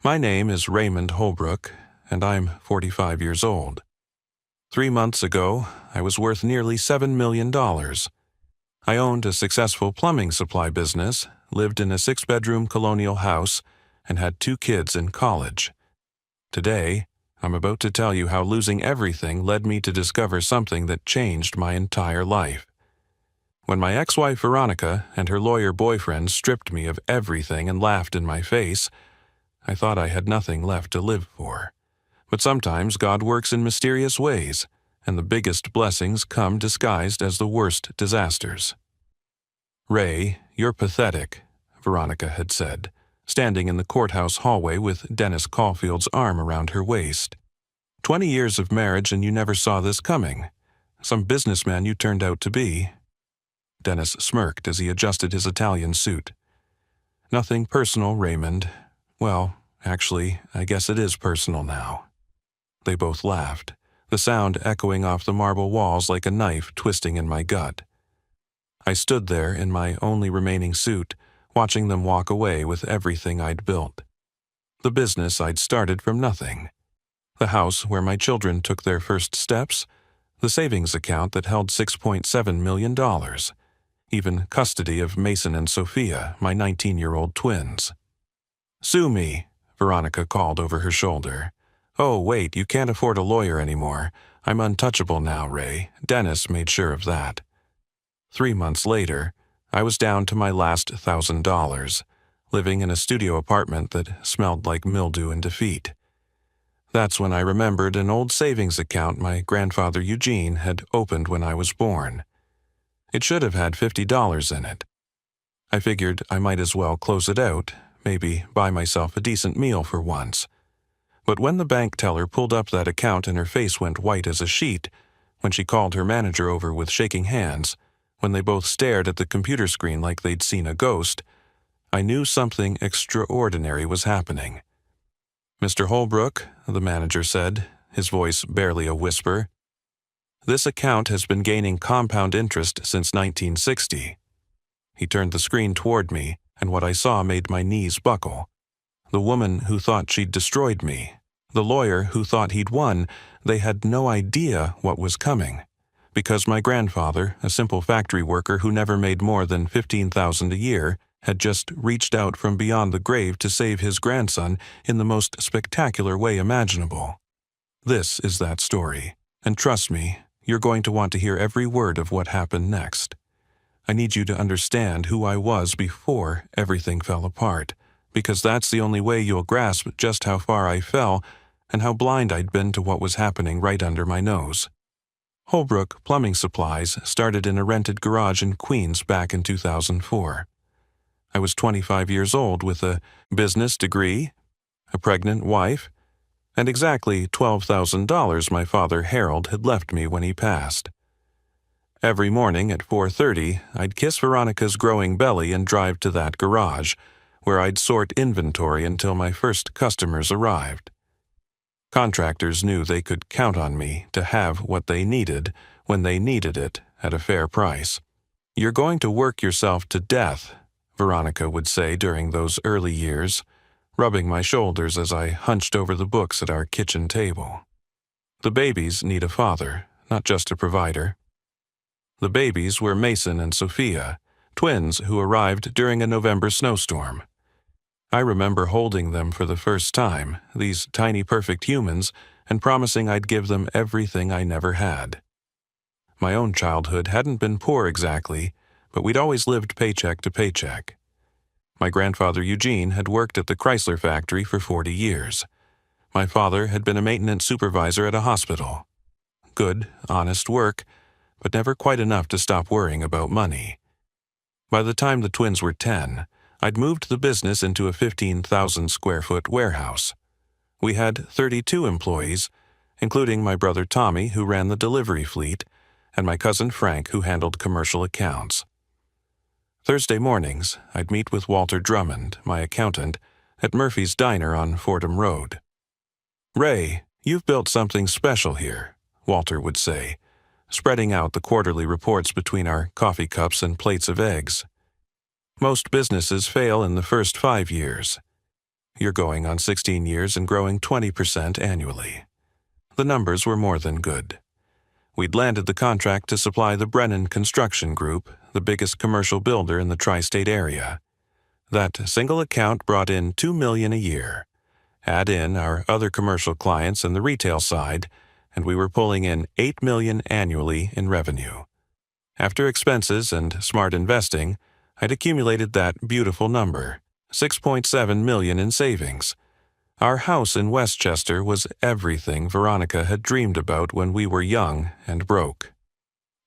My name is Raymond Holbrook, and I'm 45 years old. 3 months ago, I was worth nearly $7 million. I owned a successful plumbing supply business, lived in a 6-bedroom colonial house, and had 2 kids in college. Today, I'm about to tell you how losing everything led me to discover something that changed my entire life. When my ex-wife Veronica and her lawyer boyfriend stripped me of everything and laughed in my face, I thought I had nothing left to live for. But sometimes God works in mysterious ways, and the biggest blessings come disguised as the worst disasters. "Ray, you're pathetic," Veronica had said, standing in the courthouse hallway with Dennis Caulfield's arm around her waist. 20 years of marriage and you never saw this coming. Some businessman you turned out to be. Dennis smirked as he adjusted his Italian suit. "Nothing personal, Raymond. Well, actually, I guess it is personal now." They both laughed, the sound echoing off the marble walls like a knife twisting in my gut. I stood there in my only remaining suit, watching them walk away with everything I'd built. The business I'd started from nothing. The house where my children took their first steps. The savings account that held $6.7 million. Even custody of Mason and Sophia, my 19-year-old twins. "Sue me," Veronica called over her shoulder. "Oh, wait, you can't afford a lawyer anymore. I'm untouchable now, Ray. Dennis made sure of that." 3 months later, I was down to my last $1,000, living in a studio apartment that smelled like mildew and defeat. That's when I remembered an old savings account my grandfather Eugene had opened when I was born. It should have had $50 in it. I figured I might as well close it out, maybe buy myself a decent meal for once. But when the bank teller pulled up that account and her face went white as a sheet, when she called her manager over with shaking hands, when they both stared at the computer screen like they'd seen a ghost, I knew something extraordinary was happening. "Mr. Holbrook," the manager said, his voice barely a whisper, "this account has been gaining compound interest since 1960. He turned the screen toward me, and what I saw made my knees buckle. The woman who thought she'd destroyed me, the lawyer who thought he'd won, they had no idea what was coming. Because my grandfather, a simple factory worker who never made more than $15,000 a year, had just reached out from beyond the grave to save his grandson in the most spectacular way imaginable. This is that story, and trust me, you're going to want to hear every word of what happened next. I need you to understand who I was before everything fell apart, because that's the only way you'll grasp just how far I fell and how blind I'd been to what was happening right under my nose. Holbrook Plumbing Supplies started in a rented garage in Queens back in 2004. I was 25 years old with a business degree, a pregnant wife, and exactly $12,000 my father Harold had left me when he passed. Every morning at 4:30, I'd kiss Veronica's growing belly and drive to that garage, where I'd sort inventory until my first customers arrived. Contractors knew they could count on me to have what they needed when they needed it at a fair price. "You're going to work yourself to death," Veronica would say during those early years, rubbing my shoulders as I hunched over the books at our kitchen table. "The babies need a father, not just a provider." The babies were Mason and Sophia, twins who arrived during a November snowstorm. I remember holding them for the first time, these tiny perfect humans, and promising I'd give them everything I never had. My own childhood hadn't been poor exactly, but we'd always lived paycheck to paycheck. My grandfather Eugene had worked at the Chrysler factory for 40 years. My father had been a maintenance supervisor at a hospital. Good, honest work, but never quite enough to stop worrying about money. By the time the twins were 10, I'd moved the business into a 15,000-square-foot warehouse. We had 32 employees, including my brother Tommy, who ran the delivery fleet, and my cousin Frank, who handled commercial accounts. Thursday mornings, I'd meet with Walter Drummond, my accountant, at Murphy's Diner on Fordham Road. "Ray, you've built something special here," Walter would say, spreading out the quarterly reports between our coffee cups and plates of eggs. "Most businesses fail in the first 5 years. You're going on 16 years and growing 20% annually. The numbers were more than good. We'd landed the contract to supply the Brennan Construction Group, the biggest commercial builder in the tri-state area. That single account brought in $2 million a year. Add in our other commercial clients and the retail side, and we were pulling in $8 million annually in revenue. After expenses and smart investing, I'd accumulated that beautiful number, $6.7 million in savings. Our house in Westchester was everything Veronica had dreamed about when we were young and broke.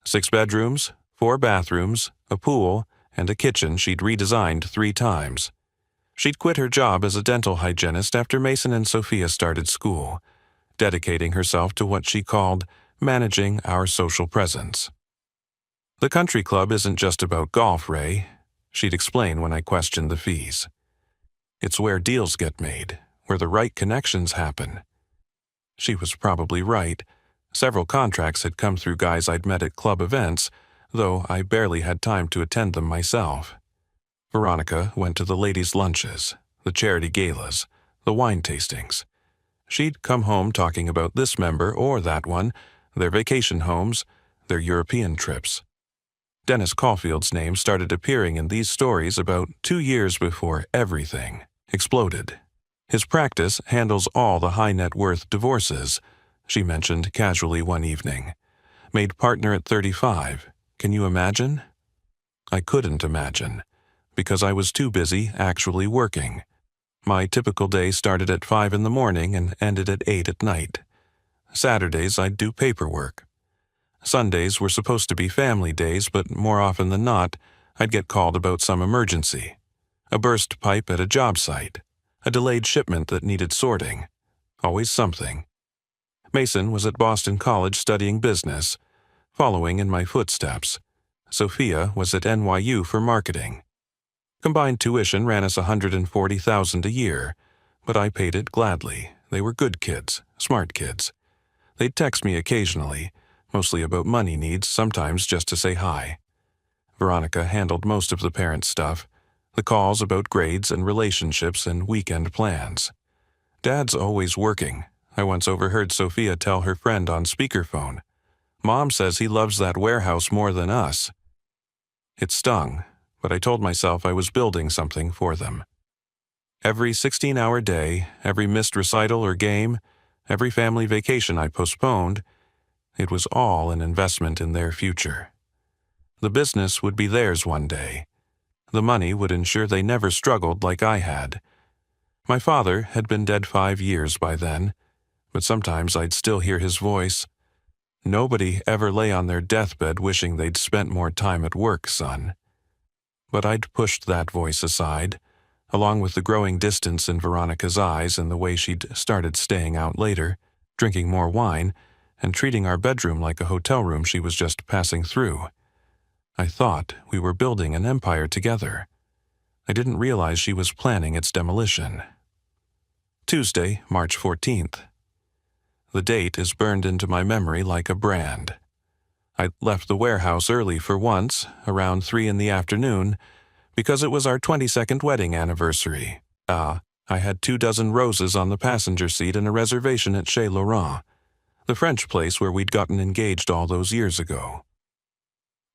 6 bedrooms, 4 bathrooms, a pool, and a kitchen she'd redesigned 3 times. She'd quit her job as a dental hygienist after Mason and Sophia started school, dedicating herself to what she called managing our social presence. The country club isn't just about golf, Ray, she'd explain when I questioned the fees. It's where deals get made, where the right connections happen. She was probably right. Several contracts had come through guys I'd met at club events, though I barely had time to attend them myself. Veronica went to the ladies' lunches, the charity galas, the wine tastings. She'd come home talking about this member or that one, their vacation homes, their European trips. Dennis Caulfield's name started appearing in these stories about 2 years before everything exploded. His practice handles all the high-net-worth divorces, she mentioned casually one evening. Made partner at 35. Can you imagine? I couldn't imagine, because I was too busy actually working. My typical day started at 5 in the morning and ended at 8 at night. Saturdays I'd do paperwork. Sundays were supposed to be family days, but more often than not, I'd get called about some emergency. A burst pipe at a job site. A delayed shipment that needed sorting. Always something. Mason was at Boston College studying business, following in my footsteps. Sophia was at NYU for marketing. Combined tuition ran us $140,000 a year, but I paid it gladly. They were good kids, smart kids. They'd text me occasionally, mostly about money needs, sometimes just to say hi. Veronica handled most of the parent stuff, the calls about grades and relationships and weekend plans. Dad's always working. I once overheard Sophia tell her friend on speakerphone, "Mom says he loves that warehouse more than us." It stung, but I told myself I was building something for them. Every 16-hour day, every missed recital or game, every family vacation I postponed, it was all an investment in their future. The business would be theirs one day. The money would ensure they never struggled like I had. My father had been dead 5 years by then, but sometimes I'd still hear his voice. Nobody ever lay on their deathbed wishing they'd spent more time at work, son. But I'd pushed that voice aside, along with the growing distance in Veronica's eyes and the way she'd started staying out later, drinking more wine, and treating our bedroom like a hotel room she was just passing through. I thought we were building an empire together. I didn't realize she was planning its demolition. Tuesday, March 14th. The date is burned into my memory like a brand. I left the warehouse early for once, around 3 in the afternoon, because it was our 22nd wedding anniversary. I had 24 roses on the passenger seat and a reservation at Chez Laurent, the French place where we'd gotten engaged all those years ago.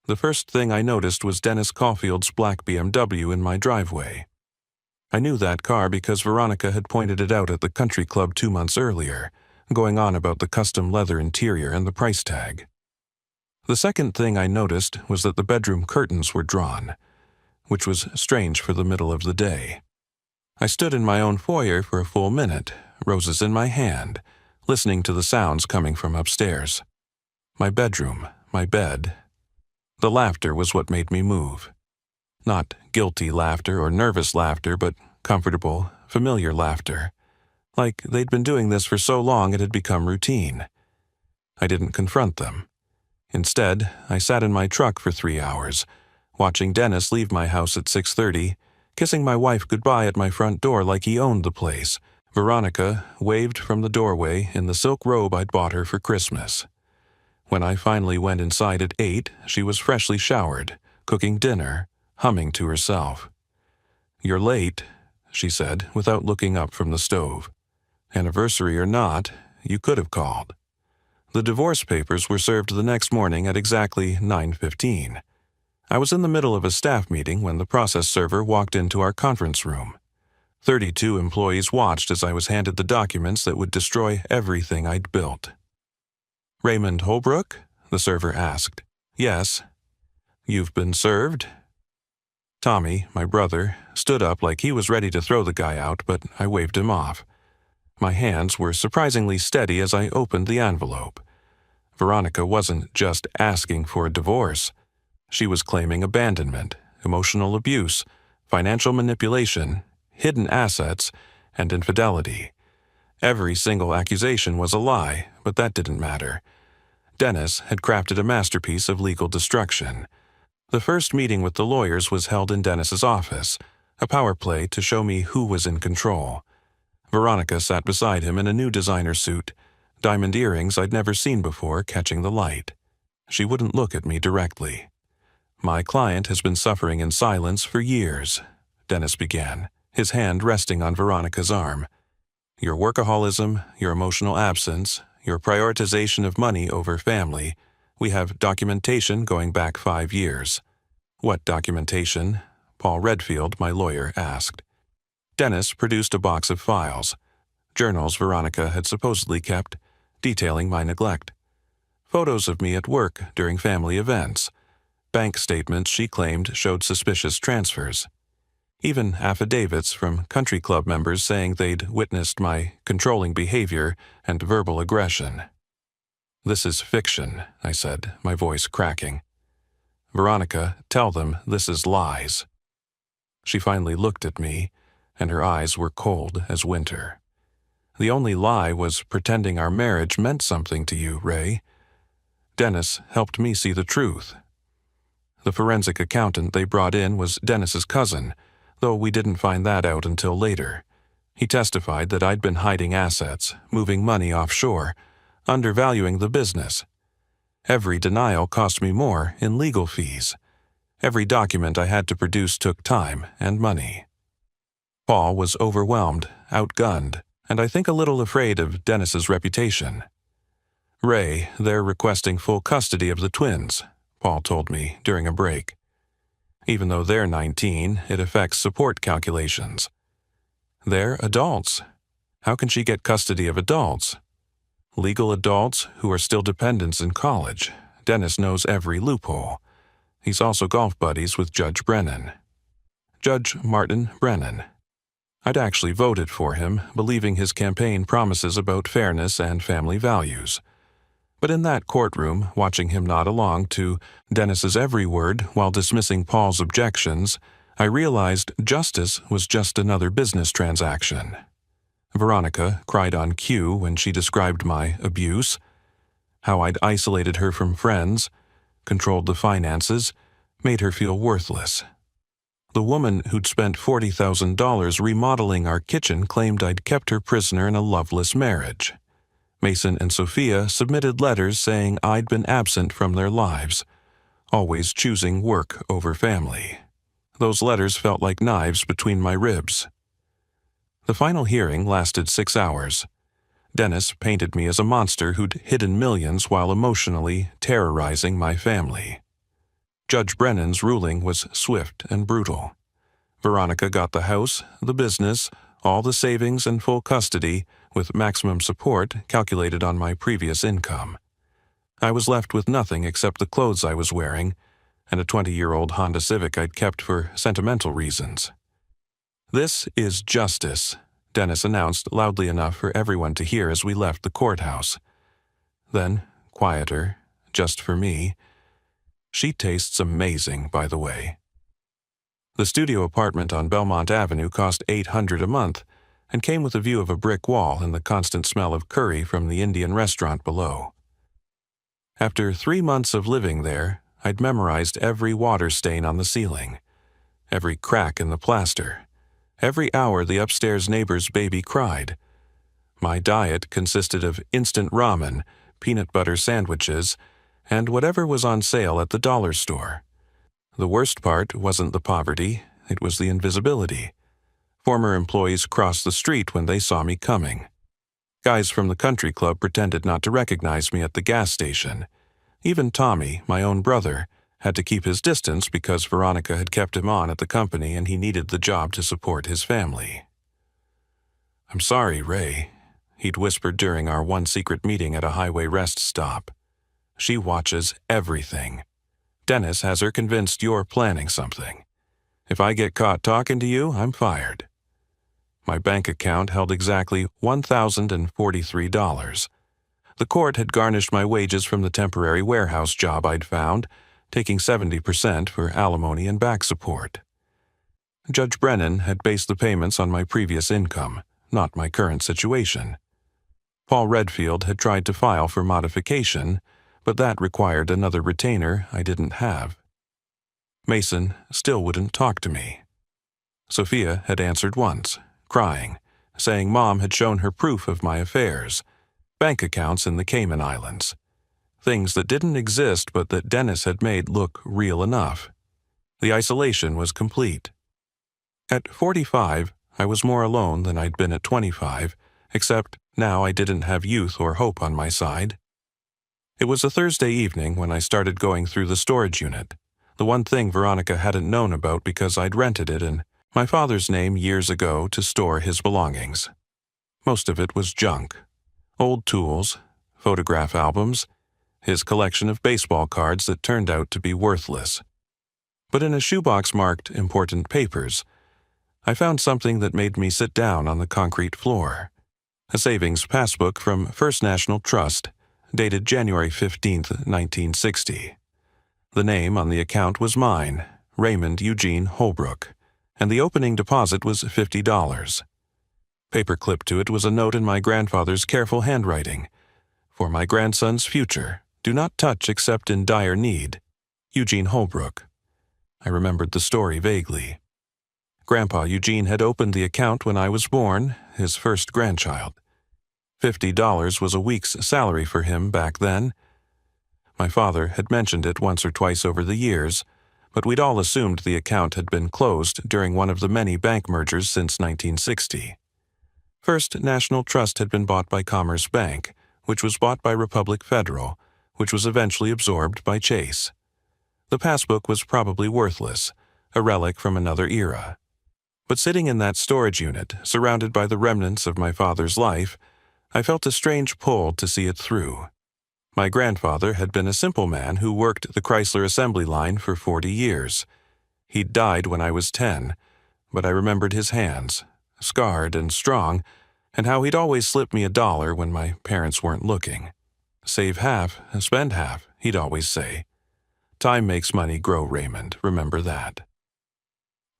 The first thing I noticed was Dennis Caulfield's black BMW in my driveway. I knew that car because Veronica had pointed it out at the country club 2 months earlier, going on about the custom leather interior and the price tag. The second thing I noticed was that the bedroom curtains were drawn, which was strange for the middle of the day. I stood in my own foyer for a full minute, roses in my hand, listening to the sounds coming from upstairs. My bedroom, my bed. The laughter was what made me move. Not guilty laughter or nervous laughter, but comfortable, familiar laughter. Like they'd been doing this for so long it had become routine. I didn't confront them. Instead, I sat in my truck for 3 hours, watching Dennis leave my house at 6:30, kissing my wife goodbye at my front door like he owned the place. Veronica waved from the doorway in the silk robe I'd bought her for Christmas. When I finally went inside at 8, she was freshly showered, cooking dinner, humming to herself. "You're late," she said, without looking up from the stove. Anniversary or not, you could have called. The divorce papers were served the next morning at exactly 9:15. I was in the middle of a staff meeting when the process server walked into our conference room. 32 employees watched as I was handed the documents that would destroy everything I'd built. "Raymond Holbrook?" the server asked. "Yes." "You've been served?" Tommy, my brother, stood up like he was ready to throw the guy out, but I waved him off. My hands were surprisingly steady as I opened the envelope. Veronica wasn't just asking for a divorce. She was claiming abandonment, emotional abuse, financial manipulation, hidden assets, and infidelity. Every single accusation was a lie, but that didn't matter. Dennis had crafted a masterpiece of legal destruction. The first meeting with the lawyers was held in Dennis's office, a power play to show me who was in control. Veronica sat beside him in a new designer suit, diamond earrings I'd never seen before catching the light. She wouldn't look at me directly. "My client has been suffering in silence for years," Dennis began, his hand resting on Veronica's arm. "Your workaholism, your emotional absence, your prioritization of money over family. We have documentation going back 5 years." "What documentation?" Paul Redfield, my lawyer, asked. Dennis produced a box of files, journals Veronica had supposedly kept, detailing my neglect. Photos of me at work during family events. Bank statements she claimed showed suspicious transfers. Even affidavits from country club members saying they'd witnessed my controlling behavior and verbal aggression. "This is fiction," I said, my voice cracking. "Veronica, tell them this is lies." She finally looked at me, and her eyes were cold as winter. "The only lie was pretending our marriage meant something to you, Ray." Dennis helped me see the truth. The forensic accountant they brought in was Dennis's cousin, though we didn't find that out until later. He testified that I'd been hiding assets, moving money offshore, undervaluing the business. Every denial cost me more in legal fees. Every document I had to produce took time and money. Paul was overwhelmed, outgunned, and I think a little afraid of Dennis's reputation. "Ray, they're requesting full custody of the twins," Paul told me during a break. "Even though they're 19, it affects support calculations." "They're adults. How can she get custody of adults?" "Legal adults who are still dependents in college. Dennis knows every loophole. He's also golf buddies with Judge Brennan." Judge Martin Brennan. I'd actually voted for him, believing his campaign promises about fairness and family values. But in that courtroom, watching him nod along to Dennis's every word while dismissing Paul's objections, I realized justice was just another business transaction. Veronica cried on cue when she described my abuse, how I'd isolated her from friends, controlled the finances, made her feel worthless. The woman who'd spent $40,000 remodeling our kitchen claimed I'd kept her prisoner in a loveless marriage. Mason and Sophia submitted letters saying I'd been absent from their lives, always choosing work over family. Those letters felt like knives between my ribs. The final hearing lasted 6 hours. Dennis painted me as a monster who'd hidden millions while emotionally terrorizing my family. Judge Brennan's ruling was swift and brutal. Veronica got the house, the business, all the savings and full custody, with maximum support calculated on my previous income. I was left with nothing except the clothes I was wearing and a 20-year-old Honda Civic I'd kept for sentimental reasons. "This is justice," Dennis announced loudly enough for everyone to hear as we left the courthouse. Then, quieter, just for me, "She tastes amazing, by the way." The studio apartment on Belmont Avenue cost $800 a month and came with a view of a brick wall and the constant smell of curry from the Indian restaurant below. After 3 months of living there, I'd memorized every water stain on the ceiling, every crack in the plaster, every hour the upstairs neighbor's baby cried. My diet consisted of instant ramen, peanut butter sandwiches, and whatever was on sale at the dollar store. The worst part wasn't the poverty, it was the invisibility. Former employees crossed the street when they saw me coming. Guys from the country club pretended not to recognize me at the gas station. Even Tommy, my own brother, had to keep his distance because Veronica had kept him on at the company and he needed the job to support his family. "I'm sorry, Ray," he'd whispered during our one secret meeting at a highway rest stop. "She watches everything. Dennis has her convinced you're planning something. If I get caught talking to you, I'm fired." My bank account held exactly $1,043. The court had garnished my wages from the temporary warehouse job I'd found, taking 70% for alimony and back support. Judge Brennan had based the payments on my previous income, not my current situation. Paul Redfield had tried to file for modification, but that required another retainer I didn't have. Mason still wouldn't talk to me. Sophia had answered once, crying, saying Mom had shown her proof of my affairs, bank accounts in the Cayman Islands, things that didn't exist but that Dennis had made look real enough. The isolation was complete. At 45, I was more alone than I'd been at 25, except now I didn't have youth or hope on my side. It was a Thursday evening when I started going through the storage unit, the one thing Veronica hadn't known about because I'd rented it in my father's name years ago to store his belongings. Most of it was junk. Old tools, photograph albums, his collection of baseball cards that turned out to be worthless. But in a shoebox marked important papers, I found something that made me sit down on the concrete floor. A savings passbook from First National Trust, dated January 15, 1960. The name on the account was mine, Raymond Eugene Holbrook, and the opening deposit was $50. Paperclipped to it was a note in my grandfather's careful handwriting. "For my grandson's future, do not touch except in dire need. Eugene Holbrook." I remembered the story vaguely. Grandpa Eugene had opened the account when I was born, his first grandchild. $50 was a week's salary for him back then. My father had mentioned it once or twice over the years, but we'd all assumed the account had been closed during one of the many bank mergers since 1960. First National Trust had been bought by Commerce Bank, which was bought by Republic Federal, which was eventually absorbed by Chase. The passbook was probably worthless, a relic from another era. But sitting in that storage unit, surrounded by the remnants of my father's life, I felt a strange pull to see it through. My grandfather had been a simple man who worked the Chrysler assembly line for 40 years. He'd died when I was 10, but I remembered his hands, scarred and strong, and how he'd always slip me $1 when my parents weren't looking. "Save half, spend half," he'd always say. "Time makes money grow, Raymond, remember that."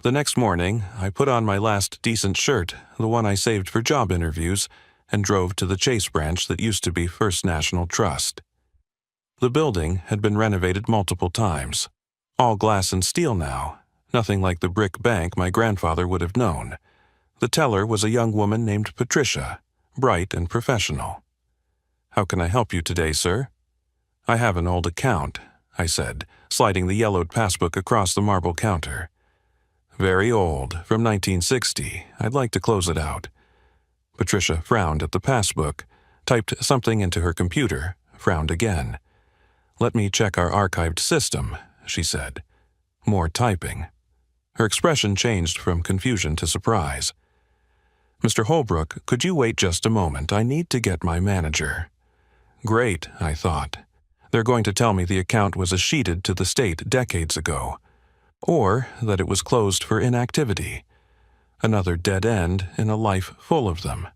The next morning, I put on my last decent shirt, the one I saved for job interviews, and drove to the Chase branch that used to be First National Trust. The building had been renovated multiple times. All glass and steel now, nothing like the brick bank my grandfather would have known. The teller was a young woman named Patricia, bright and professional. "How can I help you today, sir?" "I have an old account," I said, sliding the yellowed passbook across the marble counter. "Very old, from 1960. I'd like to close it out." Patricia frowned at the passbook, typed something into her computer, frowned again. "Let me check our archived system," she said. More typing. Her expression changed from confusion to surprise. "Mr. Holbrook, could you wait just a moment? I need to get my manager." Great, I thought. They're going to tell me the account was escheated to the state decades ago, or that it was closed for inactivity. Another dead end in a life full of them.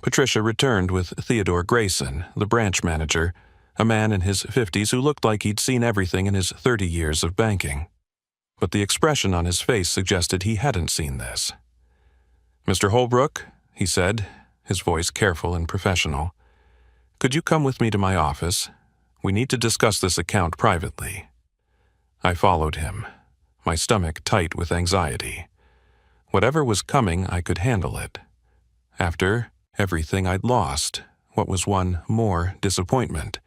Patricia returned with Theodore Grayson, the branch manager, a man in his 50s who looked like he'd seen everything in his 30 years of banking. But the expression on his face suggested he hadn't seen this. "Mr. Holbrook," he said, his voice careful and professional, "could you come with me to my office? We need to discuss this account privately." I followed him, my stomach tight with anxiety. Whatever was coming, I could handle it. After everything I'd lost, what was one more disappointment?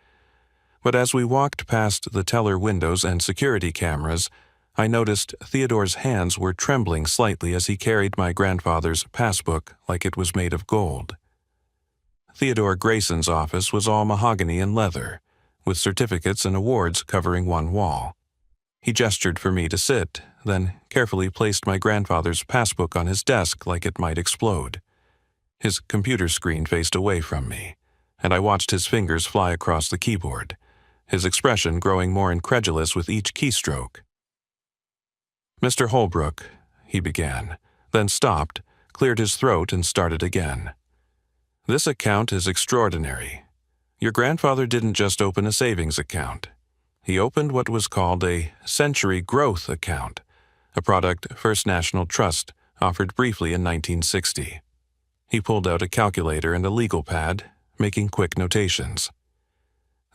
But as we walked past the teller windows and security cameras, I noticed Theodore's hands were trembling slightly as he carried my grandfather's passbook like it was made of gold. Theodore Grayson's office was all mahogany and leather, with certificates and awards covering one wall. He gestured for me to sit, then carefully placed my grandfather's passbook on his desk like it might explode. His computer screen faced away from me, and I watched his fingers fly across the keyboard, his expression growing more incredulous with each keystroke. "Mr. Holbrook," he began, then stopped, cleared his throat, and started again. "This account is extraordinary. Your grandfather didn't just open a savings account. He opened what was called a Century Growth account, a product First National Trust offered briefly in 1960. He pulled out a calculator and a legal pad, making quick notations.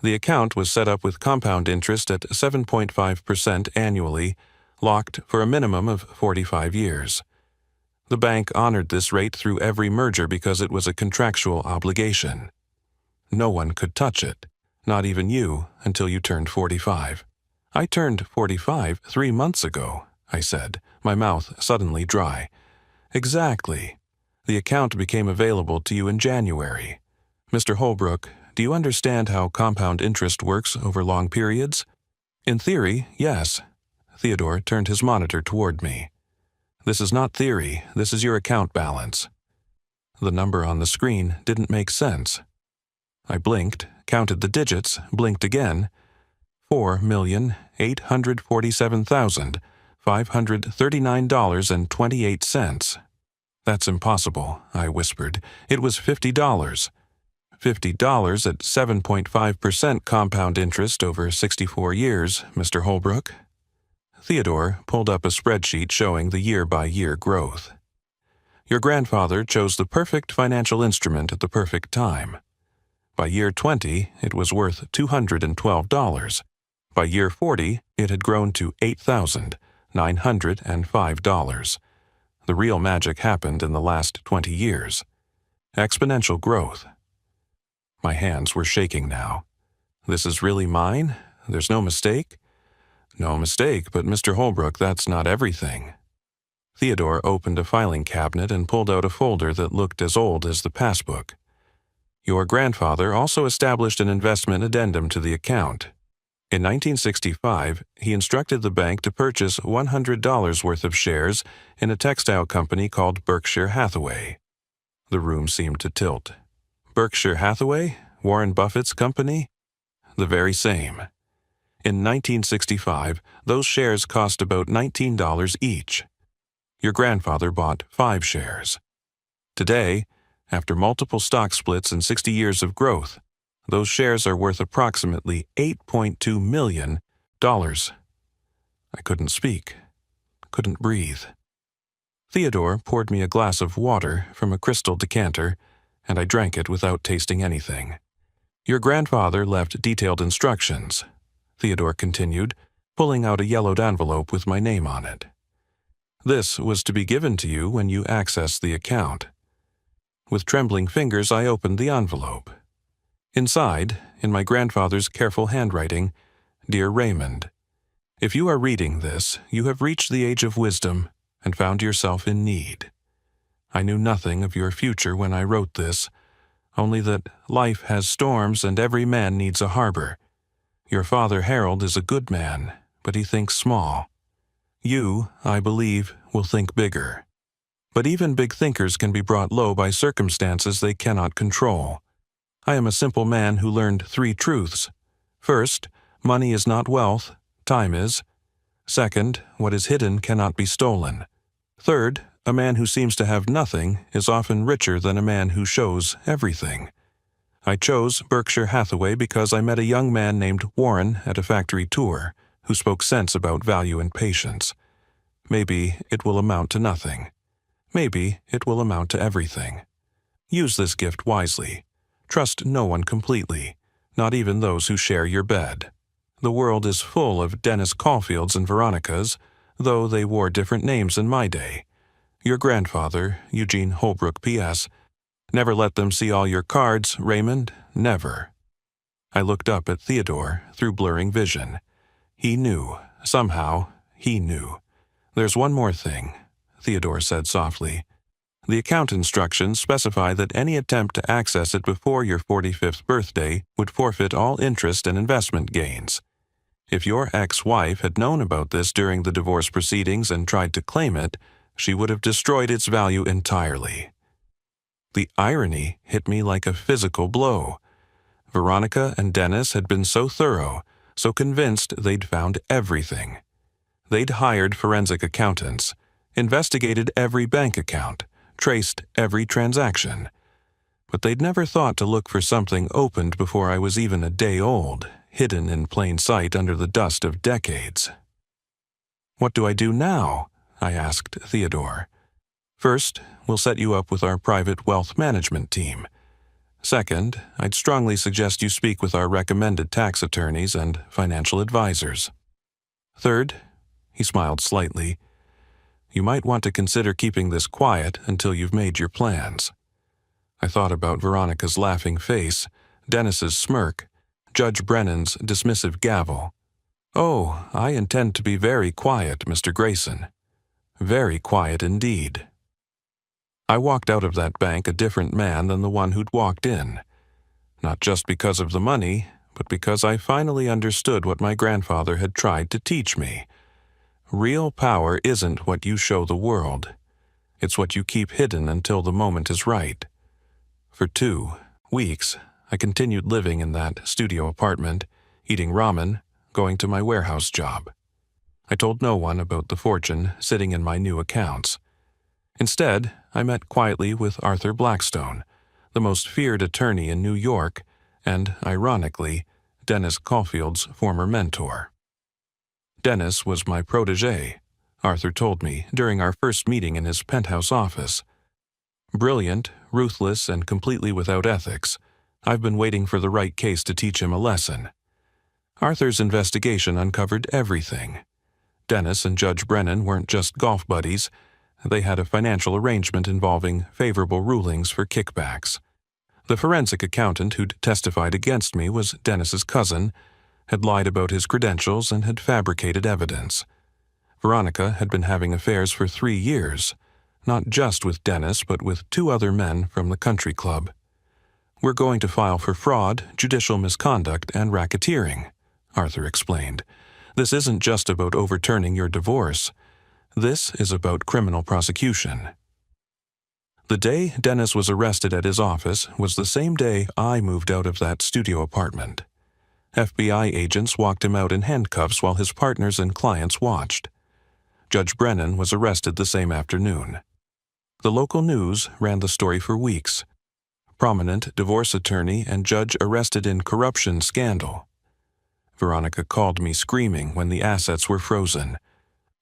The account was set up with compound interest at 7.5% annually, locked for a minimum of 45 years. The bank honored this rate through every merger because it was a contractual obligation. No one could touch it, not even you, until you turned 45. "I turned 45 3 months ago," I said, my mouth suddenly dry. "Exactly. The account became available to you in January. Mr. Holbrook, do you understand how compound interest works over long periods?" "In theory, yes." Theodore turned his monitor toward me. "This is not theory, this is your account balance." The number on the screen didn't make sense. I blinked, counted the digits, blinked again. $4,847,539.28. "That's impossible," I whispered. "It was $50. $50 at 7.5% compound interest over 64 years, Mr. Holbrook." Theodore pulled up a spreadsheet showing the year-by-year growth. "Your grandfather chose the perfect financial instrument at the perfect time. By year 20, it was worth $212. By year 40, it had grown to $8,905. The real magic happened in the last 20 years. Exponential growth." My hands were shaking now. "This is really mine? There's no mistake?" "No mistake, but Mr. Holbrook, that's not everything." Theodore opened a filing cabinet and pulled out a folder that looked as old as the passbook. "Your grandfather also established an investment addendum to the account. In 1965, he instructed the bank to purchase $100 worth of shares in a textile company called Berkshire Hathaway." The room seemed to tilt. "Berkshire Hathaway? Warren Buffett's company?" "The very same. In 1965, those shares cost about $19 each. Your grandfather bought 5 shares. Today, after multiple stock splits and 60 years of growth, those shares are worth approximately $8.2 million. I couldn't speak, couldn't breathe. Theodore poured me a glass of water from a crystal decanter, and I drank it without tasting anything. "Your grandfather left detailed instructions," Theodore continued, pulling out a yellowed envelope with my name on it. "This was to be given to you when you accessed the account." With trembling fingers, I opened the envelope. Inside, in my grandfather's careful handwriting, "Dear Raymond, if you are reading this, you have reached the age of wisdom and found yourself in need. I knew nothing of your future when I wrote this, only that life has storms and every man needs a harbor. Your father Harold is a good man, but he thinks small. You, I believe, will think bigger. But even big thinkers can be brought low by circumstances they cannot control. I am a simple man who learned 3 truths. First, money is not wealth, time is. Second, what is hidden cannot be stolen. Third, a man who seems to have nothing is often richer than a man who shows everything. I chose Berkshire Hathaway because I met a young man named Warren at a factory tour who spoke sense about value and patience. Maybe it will amount to nothing. Maybe it will amount to everything. Use this gift wisely. Trust no one completely, not even those who share your bed. The world is full of Dennis Caulfields and Veronicas, though they wore different names in my day. Your grandfather, Eugene Holbrook, P.S. Never let them see all your cards, Raymond, never." I looked up at Theodore through blurring vision. He knew, somehow, he knew. "There's one more thing," Theodore said softly. "The account instructions specify that any attempt to access it before your 45th birthday would forfeit all interest and investment gains. If your ex-wife had known about this during the divorce proceedings and tried to claim it, she would have destroyed its value entirely." The irony hit me like a physical blow. Veronica and Dennis had been so thorough, so convinced they'd found everything. They'd hired forensic accountants, investigated every bank account, traced every transaction. But they'd never thought to look for something opened before I was even a day old, hidden in plain sight under the dust of decades. "What do I do now?" I asked Theodore. "First, we'll set you up with our private wealth management team. Second, I'd strongly suggest you speak with our recommended tax attorneys and financial advisors. Third," he smiled slightly, "you might want to consider keeping this quiet until you've made your plans." I thought about Veronica's laughing face, Dennis's smirk, Judge Brennan's dismissive gavel. "Oh, I intend to be very quiet, Mr. Grayson. Very quiet indeed." I walked out of that bank a different man than the one who'd walked in. Not just because of the money, but because I finally understood what my grandfather had tried to teach me. Real power isn't what you show the world. It's what you keep hidden until the moment is right. For 2 weeks, I continued living in that studio apartment, eating ramen, going to my warehouse job. I told no one about the fortune sitting in my new accounts. Instead, I met quietly with Arthur Blackstone, the most feared attorney in New York, and, ironically, Dennis Caulfield's former mentor. Dennis was my protégé, Arthur told me during our first meeting in his penthouse office. Brilliant, ruthless, and completely without ethics, I've been waiting for the right case to teach him a lesson. Arthur's investigation uncovered everything. Dennis and Judge Brennan weren't just golf buddies. They had a financial arrangement involving favorable rulings for kickbacks. The forensic accountant who'd testified against me was Dennis's cousin, had lied about his credentials, and had fabricated evidence. Veronica had been having affairs for 3 years, not just with Dennis, but with 2 other men from the country club. "We're going to file for fraud, judicial misconduct, and racketeering," Arthur explained. "This isn't just about overturning your divorce. This is about criminal prosecution." The day Dennis was arrested at his office was the same day I moved out of that studio apartment. FBI agents walked him out in handcuffs while his partners and clients watched. Judge Brennan was arrested the same afternoon. The local news ran the story for weeks. Prominent divorce attorney and judge arrested in corruption scandal. Veronica called me screaming when the assets were frozen.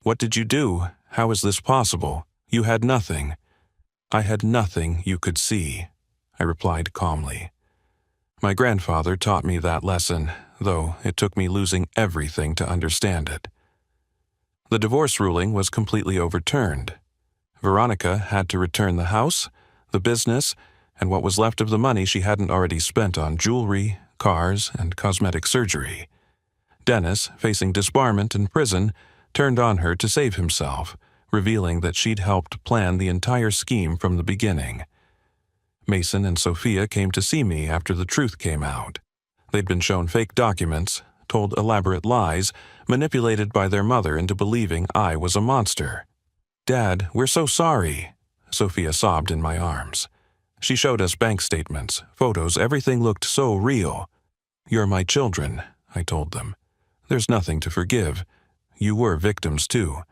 "What did you do? How is this possible? You had nothing." "I had nothing you could see," I replied calmly. My grandfather taught me that lesson, though it took me losing everything to understand it. The divorce ruling was completely overturned. Veronica had to return the house, the business, and what was left of the money she hadn't already spent on jewelry, cars, and cosmetic surgery. Dennis, facing disbarment and prison, turned on her to save himself, revealing that she'd helped plan the entire scheme from the beginning. Mason and Sophia came to see me after the truth came out. They'd been shown fake documents, told elaborate lies, manipulated by their mother into believing I was a monster. "Dad, we're so sorry," Sophia sobbed in my arms. She showed us bank statements, photos, everything looked so real. "You're my children," I told them. "There's nothing to forgive. You were victims too."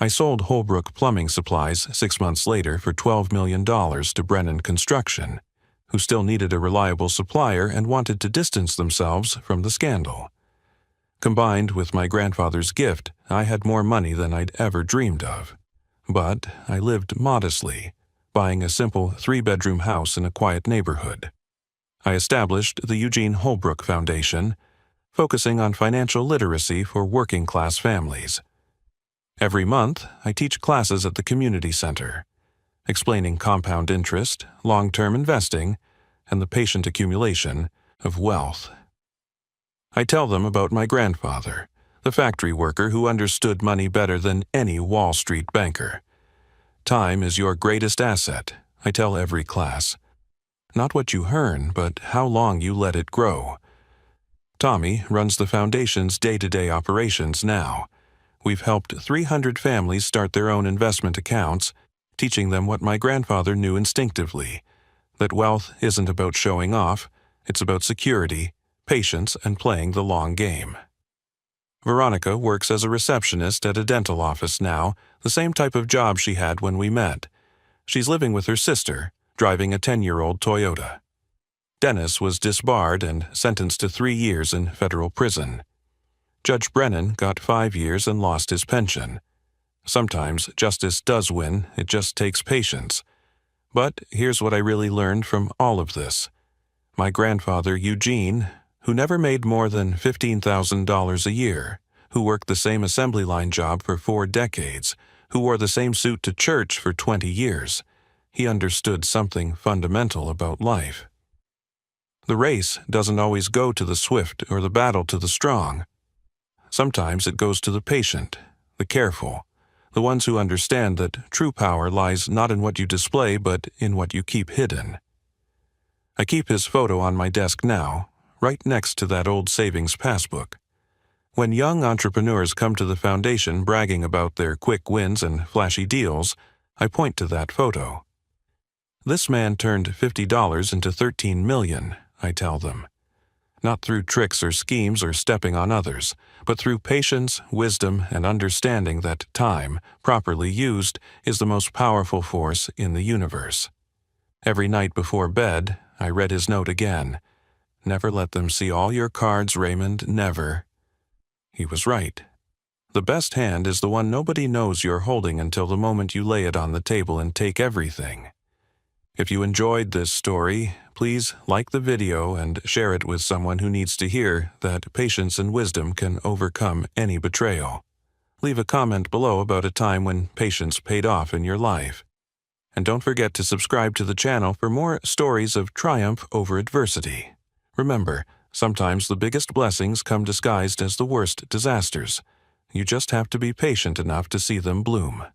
I sold Holbrook Plumbing Supplies 6 months later for $12 million to Brennan Construction, who still needed a reliable supplier and wanted to distance themselves from the scandal. Combined with my grandfather's gift, I had more money than I'd ever dreamed of. But I lived modestly, buying a simple 3-bedroom house in a quiet neighborhood. I established the Eugene Holbrook Foundation, focusing on financial literacy for working-class families. Every month, I teach classes at the community center, explaining compound interest, long-term investing, and the patient accumulation of wealth. I tell them about my grandfather, the factory worker who understood money better than any Wall Street banker. Time is your greatest asset, I tell every class. Not what you earn, but how long you let it grow. Tommy runs the foundation's day-to-day operations now. We've helped 300 families start their own investment accounts, teaching them what my grandfather knew instinctively, that wealth isn't about showing off, it's about security, patience, and playing the long game. Veronica works as a receptionist at a dental office now, the same type of job she had when we met. She's living with her sister, driving a 10-year-old Toyota. Dennis was disbarred and sentenced to 3 years in federal prison. Judge Brennan got 5 years and lost his pension. Sometimes justice does win, it just takes patience. But here's what I really learned from all of this. My grandfather Eugene, who never made more than $15,000 a year, who worked the same assembly line job for 4 decades, who wore the same suit to church for 20 years, he understood something fundamental about life. The race doesn't always go to the swift or the battle to the strong. Sometimes it goes to the patient, the careful, the ones who understand that true power lies not in what you display but in what you keep hidden. I keep his photo on my desk now, right next to that old savings passbook. When young entrepreneurs come to the foundation bragging about their quick wins and flashy deals, I point to that photo. This man turned $50 into $13 million, I tell them. Not through tricks or schemes or stepping on others, but through patience, wisdom, and understanding that time, properly used, is the most powerful force in the universe. Every night before bed, I read his note again. Never let them see all your cards, Raymond, never. He was right. The best hand is the one nobody knows you're holding until the moment you lay it on the table and take everything. If you enjoyed this story, please like the video and share it with someone who needs to hear that patience and wisdom can overcome any betrayal. Leave a comment below about a time when patience paid off in your life. And don't forget to subscribe to the channel for more stories of triumph over adversity. Remember, sometimes the biggest blessings come disguised as the worst disasters. You just have to be patient enough to see them bloom.